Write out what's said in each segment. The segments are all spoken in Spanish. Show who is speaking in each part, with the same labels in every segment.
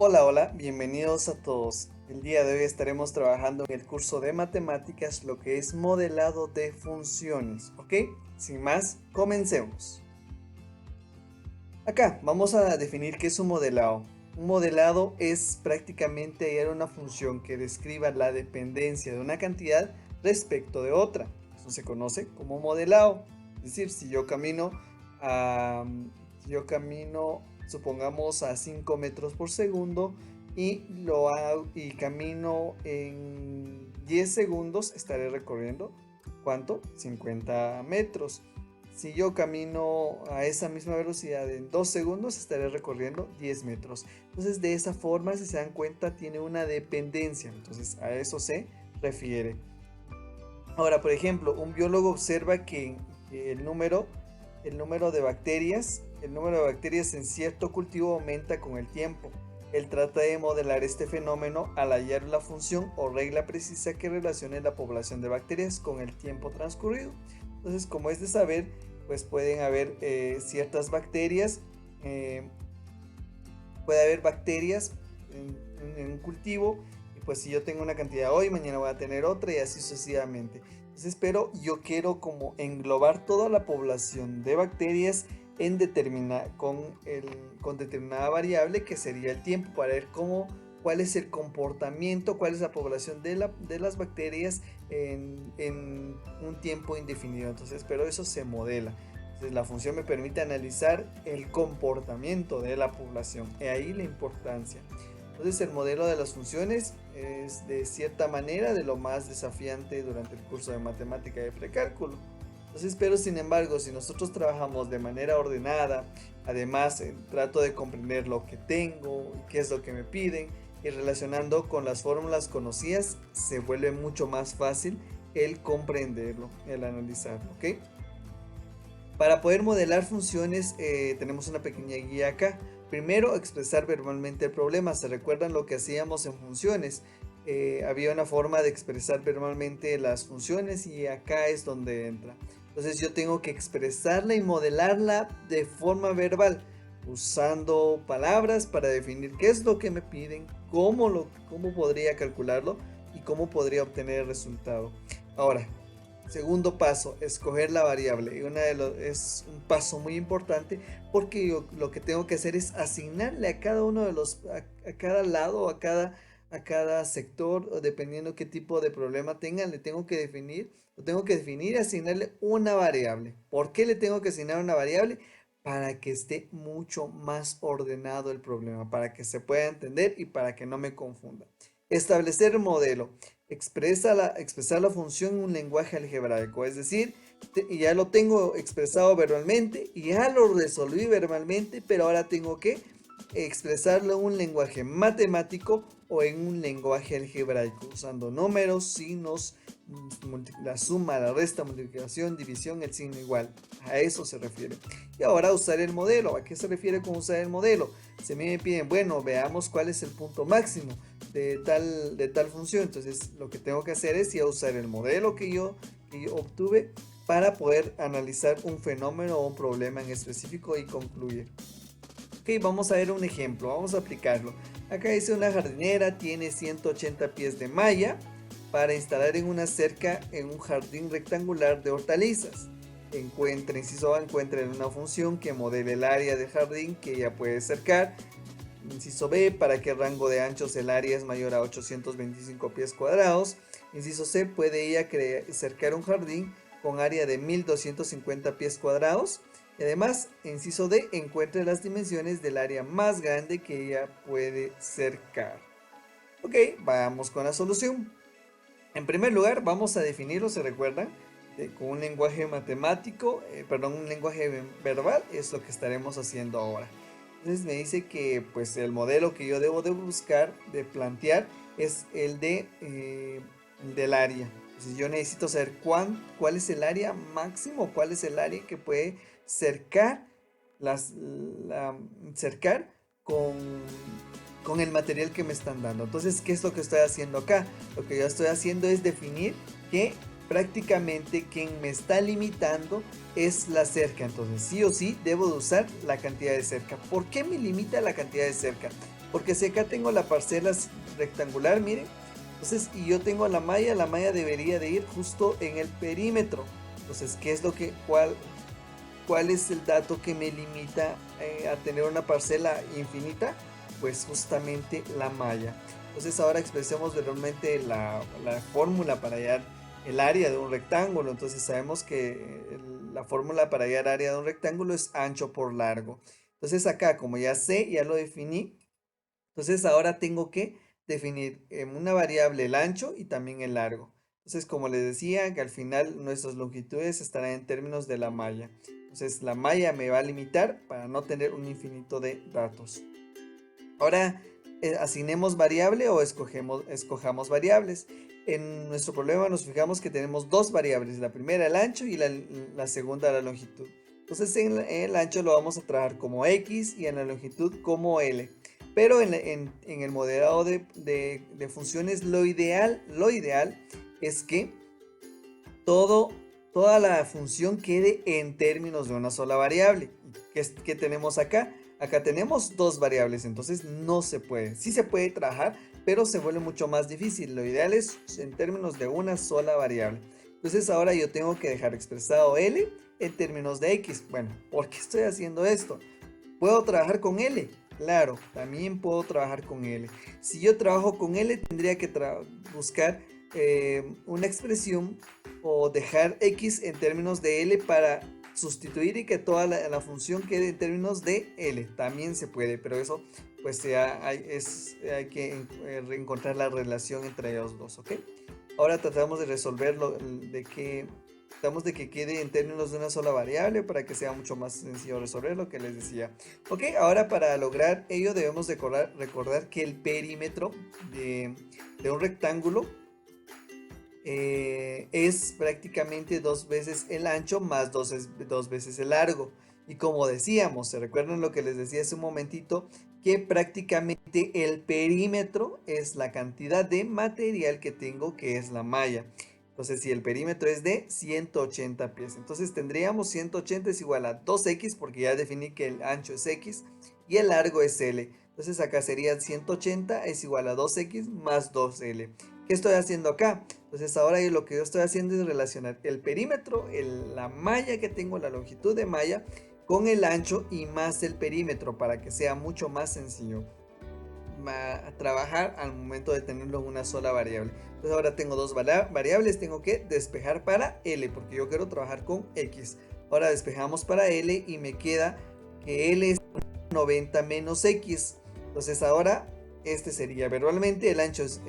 Speaker 1: Hola, hola, bienvenidos a todos. El día de hoy estaremos trabajando en el curso de matemáticas, lo que es modelado de funciones, ¿ok? Sin más, comencemos. Acá vamos a definir qué es un modelado. Un modelado es prácticamente hallar una función que describa la dependencia de una cantidad respecto de otra. Eso se conoce como modelado. Es decir, a, si yo camino, supongamos a 5 metros por segundo y camino en 10 segundos, estaré recorriendo, ¿cuánto? 50 metros. Si yo camino a esa misma velocidad en 2 segundos, estaré recorriendo 10 metros. Entonces, de esa forma, si se dan cuenta, tiene una dependencia. Entonces, a eso se refiere. Ahora, por ejemplo, un biólogo observa que el número de bacterias en cierto cultivo aumenta con el tiempo. Él trata de modelar este fenómeno al hallar la función o regla precisa que relacione la población de bacterias con el tiempo transcurrido. Entonces, como es de saber, pues pueden haber ciertas bacterias, eh, puede haber bacterias en un cultivo, y pues si yo tengo una cantidad hoy, mañana voy a tener otra y así sucesivamente. Entonces, pero yo quiero como englobar toda la población de bacterias con determinada variable que sería el tiempo, para ver cuál es el comportamiento, cuál es la población de las bacterias en un tiempo indefinido. Entonces, pero eso se modela. Entonces, la función me permite analizar el comportamiento de la población. Y ahí la importancia. Entonces, el modelo de las funciones es de cierta manera de lo más desafiante durante el curso de matemática de precálculo. Entonces, pero sin embargo, si nosotros trabajamos de manera ordenada, además trato de comprender lo que tengo y qué es lo que me piden, y relacionando con las fórmulas conocidas, se vuelve mucho más fácil el comprenderlo, el analizarlo, ¿ok? Para poder modelar funciones tenemos una pequeña guía acá. Primero, expresar verbalmente el problema. ¿Se recuerdan lo que hacíamos en funciones? Había una forma de expresar verbalmente las funciones y acá es donde entra. Entonces yo tengo que expresarla y modelarla de forma verbal, usando palabras para definir qué es lo que me piden, cómo podría calcularlo y cómo podría obtener el resultado. Ahora, segundo paso, escoger la variable. Es un paso muy importante porque yo lo que tengo que hacer es asignarle a cada uno de a cada lado, a cada sector, o dependiendo qué tipo de problema tengan, lo tengo que definir y asignarle una variable. ¿Por qué le tengo que asignar una variable? Para que esté mucho más ordenado el problema, para que se pueda entender y para que no me confunda. Establecer el modelo. Expresar la función en un lenguaje algebraico, es decir, ya lo tengo expresado verbalmente y ya lo resolví verbalmente, pero ahora tengo que expresarlo en un lenguaje matemático o en un lenguaje algebraico, usando números, signos, la suma, la resta, multiplicación, división, el signo igual. A eso se refiere. Y ahora usar el modelo. ¿A qué se refiere con usar el modelo? Si a mí me piden, bueno, veamos cuál es el punto máximo de tal función. Entonces lo que tengo que hacer es ya usar el modelo que yo obtuve para poder analizar un fenómeno o un problema en específico y concluir. Ok, vamos a ver un ejemplo, vamos a aplicarlo. Acá dice una jardinera tiene 180 pies de malla para instalar en una cerca en un jardín rectangular de hortalizas. Inciso A, encuentra una función que modele el área del jardín que ella puede cercar. Inciso B, para qué rango de anchos el área es mayor a 825 pies cuadrados. Inciso C, puede ella cercar un jardín con área de 1250 pies cuadrados. Y además, inciso D, encuentre las dimensiones del área más grande que ella puede cercar. Ok, vamos con la solución. En primer lugar, vamos a definirlo, ¿se recuerdan? Con un lenguaje matemático, perdón, un lenguaje verbal, es lo que estaremos haciendo ahora. Entonces me dice que pues el modelo que yo debo de buscar, de plantear, es del área. Entonces yo necesito saber cuál es el área máximo, cuál es el área que puede cercar, cercar con el material que me están dando. Entonces, ¿qué es lo que estoy haciendo acá? Lo que yo estoy haciendo es definir que prácticamente quien me está limitando es la cerca. Entonces, sí o sí, debo de usar la cantidad de cerca. ¿Por qué me limita la cantidad de cerca? Porque si acá tengo la parcela rectangular, miren, entonces, y yo tengo la malla debería de ir justo en el perímetro. Entonces, ¿qué es lo que, cuál es el dato que me limita a tener una parcela infinita? Pues justamente la malla. Entonces ahora expresemos realmente la fórmula para hallar el área de un rectángulo. Entonces sabemos que la fórmula para hallar área de un rectángulo es ancho por largo. Entonces acá, como ya sé, ya lo definí, entonces ahora tengo que definir en una variable el ancho y también el largo. Entonces, como les decía, que al final nuestras longitudes estarán en términos de la malla. Entonces, la malla me va a limitar para no tener un infinito de datos. Ahora, asignemos variable o escojamos variables. En nuestro problema nos fijamos que tenemos dos variables, la primera el ancho y la segunda la longitud. Entonces en el ancho lo vamos a trabajar como X y en la longitud como L. Pero en el modelado de funciones lo ideal es que toda la función quede en términos de una sola variable. ¿Qué tenemos acá? Acá tenemos dos variables, entonces no se puede. Sí se puede trabajar, pero se vuelve mucho más difícil. Lo ideal es en términos de una sola variable. Entonces ahora yo tengo que dejar expresado L en términos de X. Bueno, ¿por qué estoy haciendo esto? ¿Puedo trabajar con L? Claro, también puedo trabajar con L. Si yo trabajo con L, tendría que buscar una expresión o dejar X en términos de L para sustituir y que toda la función quede en términos de L. También se puede, pero eso pues ya hay que encontrar la relación entre ellos dos, ¿ok? Ahora tratamos de resolverlo, tratamos de que quede en términos de una sola variable para que sea mucho más sencillo resolver lo que les decía. Ok, ahora para lograr ello debemos recordar que el perímetro de un rectángulo es prácticamente dos veces el ancho más dos veces el largo. Y como decíamos, ¿se recuerdan lo que les decía hace un momentito? Que prácticamente el perímetro es la cantidad de material que tengo, que es la malla. Entonces, si el perímetro es de 180 pies, entonces tendríamos 180 es igual a 2x, porque ya definí que el ancho es x y el largo es L. Entonces acá sería 180 es igual a 2x más 2L. ¿Qué estoy haciendo acá? Entonces ahora lo que yo estoy haciendo es relacionar el perímetro, la malla que tengo, la longitud de malla, con el ancho y más el perímetro para que sea mucho más sencillo trabajar al momento de tenerlo en una sola variable. Entonces ahora tengo dos variables, tengo que despejar para L porque yo quiero trabajar con X. Ahora despejamos para L y me queda que L es 90 menos X. Entonces ahora este sería verbalmente el ancho es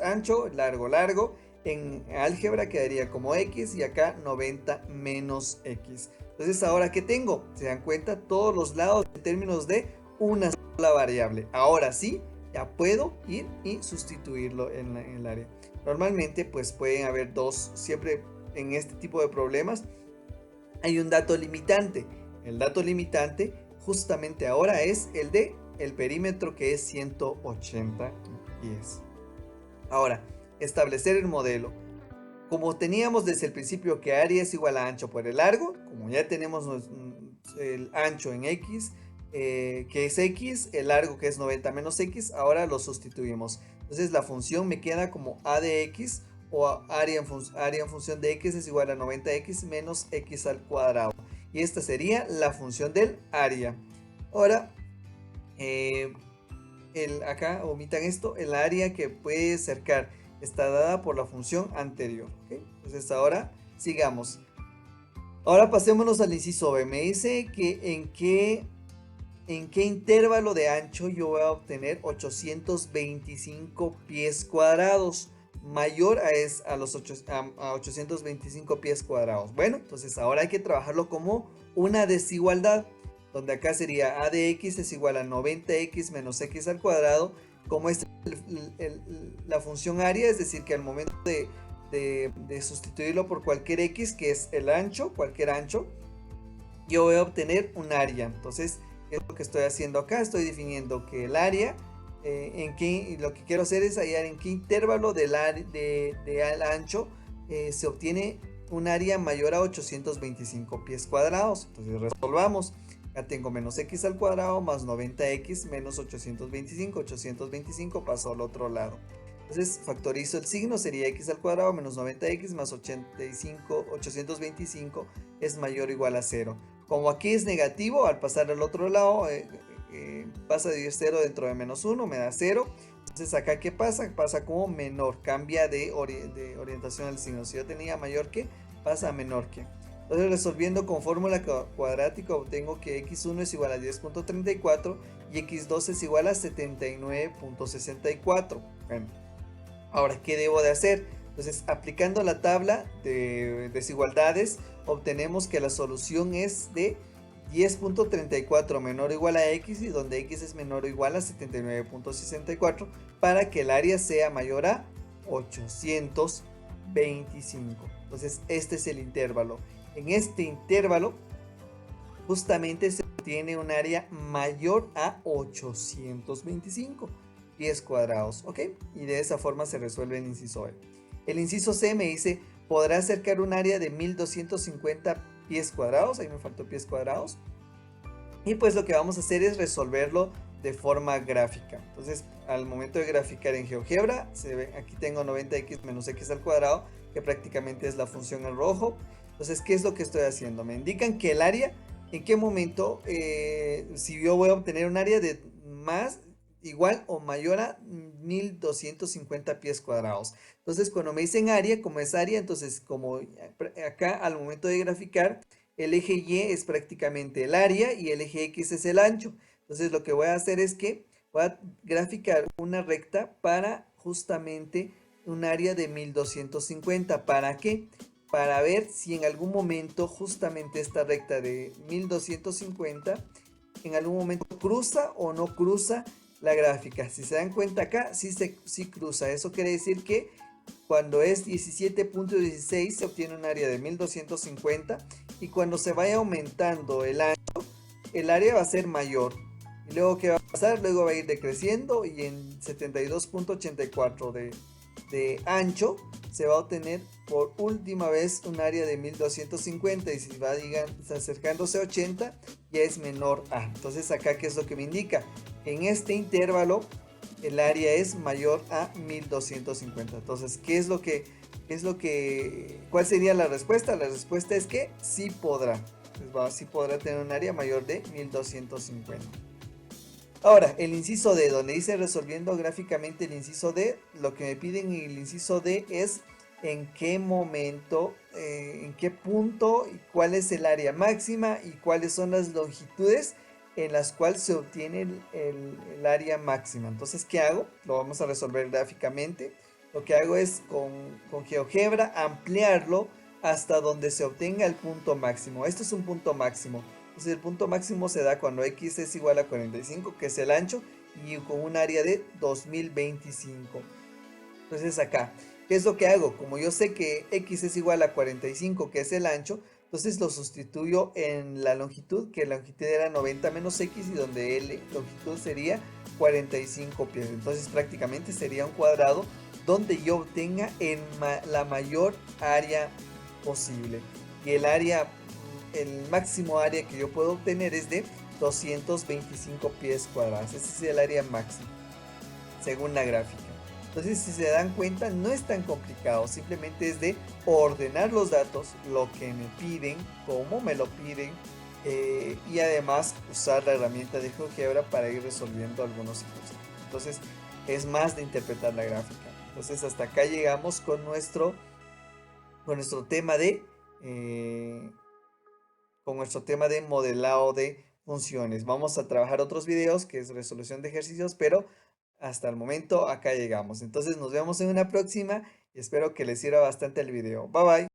Speaker 1: ancho, largo, largo. En álgebra quedaría como X y acá 90 menos X. Entonces ahora ¿qué tengo? Se dan cuenta todos los lados en términos de una sola variable. Ahora sí, ya puedo ir y sustituirlo en el área. Normalmente pues pueden haber dos, siempre en este tipo de problemas hay un dato limitante. El dato limitante justamente ahora es el de el perímetro que es 180 pies. Ahora, establecer el modelo. Como teníamos desde el principio que área es igual a ancho por el largo, como ya tenemos el ancho en X, que es X, el largo que es 90 menos X, ahora lo sustituimos. Entonces la función me queda como A de X o área en función de X es igual a 90X menos X al cuadrado. Y esta sería la función del área. Ahora, acá omitan esto, el área que puede cercar está dada por la función anterior. ¿Okay? Entonces ahora sigamos. Ahora pasémonos al inciso B. Me dice que en qué intervalo de ancho yo voy a obtener 825 pies cuadrados. Mayor a 825 pies cuadrados. Bueno, entonces ahora hay que trabajarlo como una desigualdad, donde acá sería a de x es igual a 90x menos x al cuadrado. Como esta es la función área, es decir, que al momento de sustituirlo por cualquier x, que es el ancho, cualquier ancho, yo voy a obtener un área. Entonces, ¿qué es lo que estoy haciendo acá? Estoy definiendo que el área, lo que quiero hacer es hallar en qué intervalo del ancho se obtiene un área mayor a 825 pies cuadrados. Entonces resolvamos. Acá tengo menos x al cuadrado más 90x menos 825. 825 pasó al otro lado. Entonces factorizo el signo, sería x al cuadrado menos 90x más 85, 825 es mayor o igual a 0. Como aquí es negativo, al pasar al otro lado, pasa de 0 dentro de menos 1, me da 0. Entonces acá, ¿qué pasa? Pasa como menor, cambia de orientación al signo. Si yo tenía mayor que, pasa a menor que. Entonces resolviendo con fórmula cuadrática obtengo que x1 es igual a 10.34 y x2 es igual a 79.64. Bueno, ahora, ¿qué debo de hacer? Entonces, aplicando la tabla de desigualdades, obtenemos que la solución es de 10.34 menor o igual a x, y donde x es menor o igual a 79.64, para que el área sea mayor a 825. Entonces, este es el intervalo. En este intervalo, justamente se obtiene un área mayor a 825 pies cuadrados, ¿ok? Y de esa forma se resuelve el inciso E. El inciso C me dice, podrá acercar un área de 1250 pies cuadrados, ahí me faltó pies cuadrados, y pues lo que vamos a hacer es resolverlo de forma gráfica. Entonces, al momento de graficar en GeoGebra, se ve, aquí tengo 90x menos x al cuadrado, que prácticamente es la función en rojo. Entonces, ¿qué es lo que estoy haciendo? Me indican que el área, en qué momento, si yo voy a obtener un área de más, igual o mayor a 1250 pies cuadrados. Entonces, cuando me dicen área, como es área, entonces como acá al momento de graficar, el eje Y es prácticamente el área y el eje X es el ancho. Entonces lo que voy a hacer es que voy a graficar una recta para justamente un área de 1250. ¿Para qué? Para ver si en algún momento justamente esta recta de 1250 en algún momento cruza o no cruza la gráfica. Si se dan cuenta acá, sí cruza. Eso quiere decir que cuando es 17.16 se obtiene un área de 1250, y cuando se vaya aumentando el ancho, el área va a ser mayor. Y luego, ¿qué va a pasar? Luego va a ir decreciendo, y en 72.84 de ancho se va a obtener por última vez un área de 1250, y si va, digamos, acercándose a 80 ya es menor a. Entonces acá, ¿qué es lo que me indica? En este intervalo el área es mayor a 1250. Entonces, ¿cuál sería la respuesta? La respuesta es que sí podrá. Pues, sí podrá tener un área mayor de 1250. Ahora, el inciso D, donde dice resolviendo gráficamente el inciso D, lo que me piden en el inciso D es en qué momento, en qué punto, y cuál es el área máxima y cuáles son las longitudes en las cuales se obtiene el área máxima. Entonces, ¿qué hago? Lo vamos a resolver gráficamente. Lo que hago es con GeoGebra ampliarlo hasta donde se obtenga el punto máximo. Esto es un punto máximo. Entonces, el punto máximo se da cuando x es igual a 45, que es el ancho, y con un área de 2025. Entonces acá, ¿qué es lo que hago? Como yo sé que x es igual a 45, que es el ancho, entonces lo sustituyo en la longitud, que la longitud era 90 menos x, y donde L longitud sería 45 pies. Entonces prácticamente sería un cuadrado donde yo obtenga la mayor área posible. Y el máximo área que yo puedo obtener es de 225 pies cuadrados. Ese es el área máxima, según la gráfica. Entonces, si se dan cuenta, no es tan complicado, simplemente es de ordenar los datos, lo que me piden, cómo me lo piden, y además usar la herramienta de GeoGebra para ir resolviendo algunos ejercicios. Entonces, es más de interpretar la gráfica. Entonces, hasta acá llegamos con nuestro tema de, eh, con nuestro tema de modelado de funciones. Vamos a trabajar otros videos, que es resolución de ejercicios, pero hasta el momento acá llegamos. Entonces nos vemos en una próxima y espero que les sirva bastante el video. Bye bye.